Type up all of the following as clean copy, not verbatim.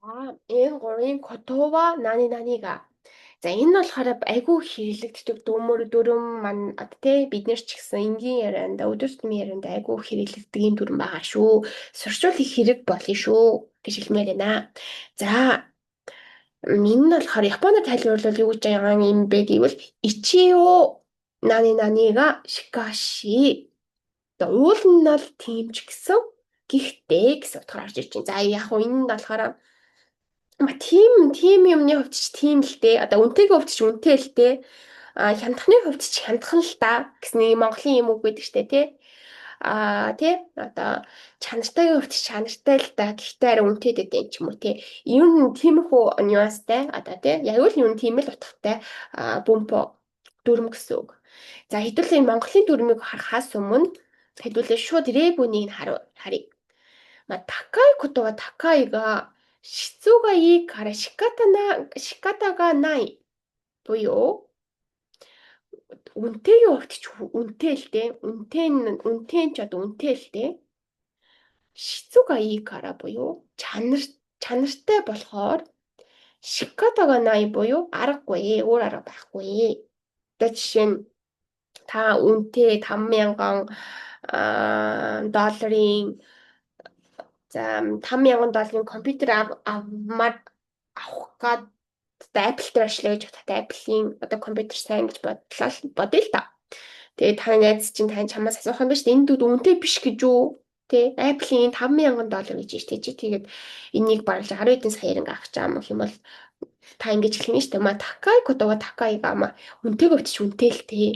Энэ гурын Котова нани нанига. За энэ нь болохоор айгүй хэрэглэгддэг дүрм маань тэ бид нар ч гэсэн энгийн ярианд өдөр тутмын ярианд айгүй хэрэглэгддэг юм дүрм байгаа шүү. Сурчвал их хэрэг болно шүү гэж хэлмээр байна. За энэ нь болохоор Японоор тайлбарлавал юу гэж байгаа юм бэ гэвэл ичио нани нанига шикаши. За уул нь бол тийм ч гэсэн гэхдээ гэсэн утгаар орж ирж байна. За яг хуу энэ нь болохоор тийм юмны хувьд ч тийм л дээ. Одоо үнэтэйгээ хувьд ч үнэтэй л дээ. Хямдхны хувьд ч хямдхан л та гэсэн нэг Монголын юм үг байдаг штэ тий. Тий одоо чанартай хувьд ч чанартай л та гэхдээ арай үнэтэй дээ ч юм уу тий. Ер нь тиймэрхүү нюанстай одоо тий. Яг л юм тийм л утгатай бөмбө дүрм гэсэн үг. За хэдүүлээ Монголын дүрмийг харахаас өмнө хэдүүлээ шууд рэбүнийг харъя. Такайことは高いが質がいいから仕方がないбуюу үнэтэйгээ хувьд ч үнэтэй л дээ. Үнэтэй нь ч одоо үнэтэй л дээ. Шицуга ий кара буюу чанартай болохоор шикатага най буюу аргагүй өөр арга байхгүй. Одоо жишээ нь та үнэтэй 5,000 долларын за $5,000 компьютер авах гад Apple дээр ажиллая гэж бодоход Apple-ийн одоо компьютер сайн гэж бодъё л та. Тэгээ та найз чинь чамаас асуух юм ба шүү дээ. Энэ дүүд үнэтэй биш гэж үү? Тэ Apple-ийн $5,000 гэж ийж тийж тэгээд энийг бараг 10 хэдэн саяар ингээ авах чам гэх юм бол та ингэж хэлнэ шүү дээ. Такай кодова такайга үнэтэйг өвч үнэтэй л тээ.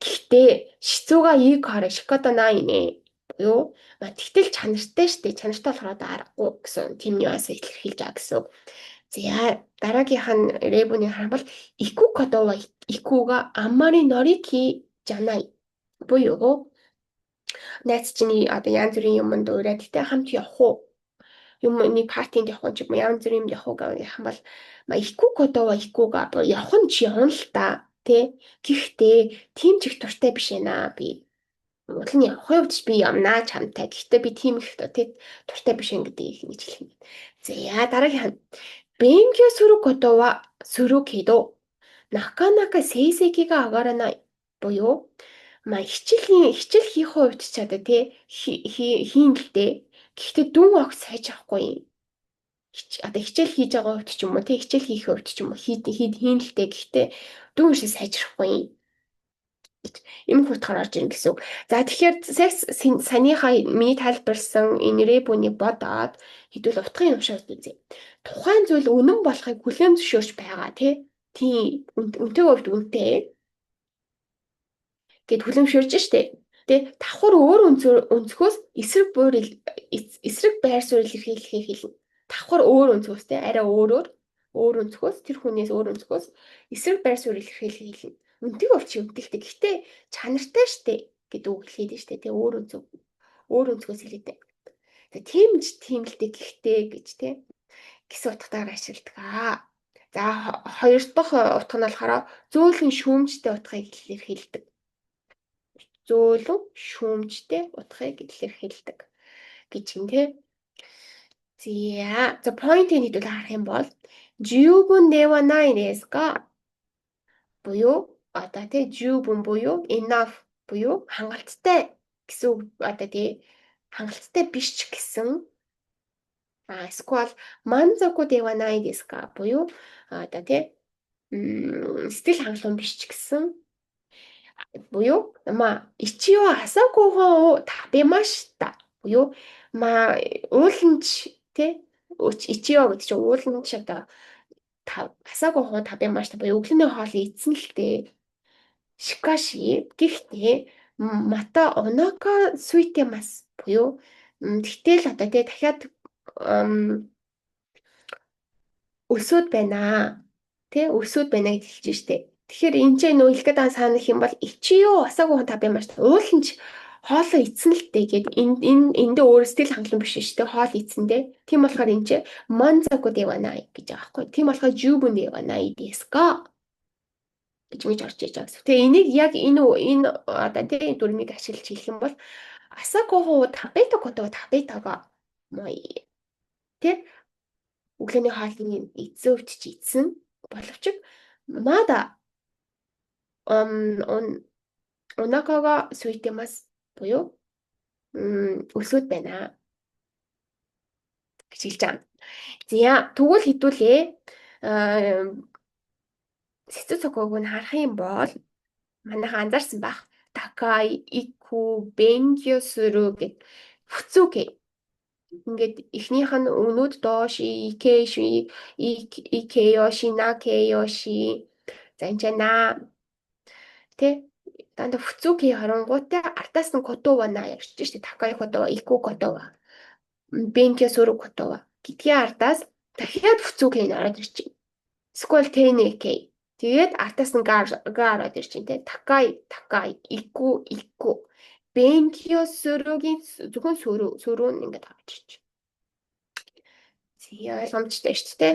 Гэхдээ шицуга ийг хараа шиката наа юу? Тэгтэл чанартай штэ. Чанартай болохоор одоо аргагүй гэсэн тийм нюанс илэрхийлж байгаа гэсэн. За дараагийнх нь ребуний харбал ику кодова икуга амари норики жанай буюу найз чинь одоо янз бүрийн юмд ураад тэ хамт явах уу? Юмны партинд явах ч юм уу янз бүрийн юм явах гэх юм бол ику кодова икуга явах нь ч явна л та тий. Гэхдээ тийм ч их туртай биш ээ наа би. Уул нь явах хувьд би явнаа чамтай. Гэхдээ би тийм их туртай биш юм гэдгийг ингэж хэлэх юм. За дараагийн Бенкё сүрү кото ва сүрү кэдо наканака сейсэкига агаранай буюу хичээл хийх хувьд ч одоо тий хийн л дээ. Гэхдээ дүн огт сайж авахгүй юм. Одоо хичээл хийж байгаа хувьд ч юм уу тий хичээл хийх хувьд ч юм уу хийн л дээ. Гэхдээ дүн шиг сайжрахгүй юм. Ийм хутгаар орж ирнэ гэсэн үг. За тэгэхээр санийхаа миний тайлбарсан энэ ребунийг бодоод хэдүүл утгын уншаад үзье. Тухайн зүйл үнэн болохыг хүлээн зөвшөөрч байгаа тийм үнэтэй хувьд үнэтэй гэд хүлэмжшүүлж штэ. Тэгээ давхар өөр өнцгөөс эсрэг байр суурь илэрхийлэхийг хэлнэ. Давхар өөр өнцгөөс арай өөр өнцгөөс тэр хүнээс өөр өнцгөөс эсрэг байр суурь илэрхийлэхийг хэлнэ. Үнэтэйг өвч үнэтэйгтэй. Гэхдээ чанартай штэ гэдэг үг хэлээд штэ. Тэгээ өөр өнцгөөс хэлээд. Тийм л дээ гэхдээ гэж гэсэн утгатаар ашигладаг. За хоёр дахь утга нь болохоор зөөлөн шүүмжтэй утгыг илэрхийлдэг. Зөөлөн шүүмжтэй утгыг илэрхийлдэг гэж юм тий. За point-ийг хэдүүл харах юм бол жүүбүн дэва най дэска буюу одоо тий жүүбүн буюу enough буюу хангалттай гэсэн үг одоо тий хангалттай биш ч гэсэн эсвэл манзаку дэва най дэска буюу одоо тий сэтгэл хангалуун биш ч гэсэн буюу ичио асааку го табемашта буюу ууланч тий ичио гэдэг чинь ууланч одоо асааку го табемашта буюу өглөөний хоолыг эзэн л дээ. Шикаши гэхдээ мата онака суйтемас буюу тэгтэл одоо тий дахиад өсөөд байна өсөөд байна гэж хэлж штэ. Тэгэхээр энэ ч нөө хэлэх гэдэг санах юм бол ичио асаагүй табимаш ууланч хоолоо эцэн л дээ гэд эндээ өөр сэтгэл хангалуун биш шүү дээ хоол эцэндээ. Тийм болохоор энэ ч манзаку дэванай гэж байгаа байхгүй. Тийм болохоор жүүбүн дэванай дэска гэж мэж орж иж байгаа. Тэгээ энийг яг энэ одоо тийм дүрмийг ашиглаж хэлэх юм бол асаагүй табетаго табетага тий өглөөний хоолны эзэн өвчж эзэн боловч мада унакага суйтемас буюу өсөд байна гэж хэлж байгаа. За тэгвэл хэдүүлээ сэцүү цогцог нь харах юм бол манайха анзаарсан байх. Такай, ику, бенкёсүрү гэд фүцүгэ. Ингээд эхнийх нь өнөд дооши, икэши, икэёши, накэёши. За энэ ч на тэ дандаа фүцүгэ харангуйтай артаас нь котова на ярьж штэ. Такай котова, ику котова, бенкёсүрү котова гэдгийн ардаас дахиад фүцүгэ ороод ирж байна. Эсвэл тэнэкэ. Тэгээд артаас нь гар ороод ирж байна те. Такай, ику, ику. Бенкио сөрөгийн зөвхөн сөрөө нь ингээд гарч ирж байна. Зээ ойлгомжтой шүү дээ.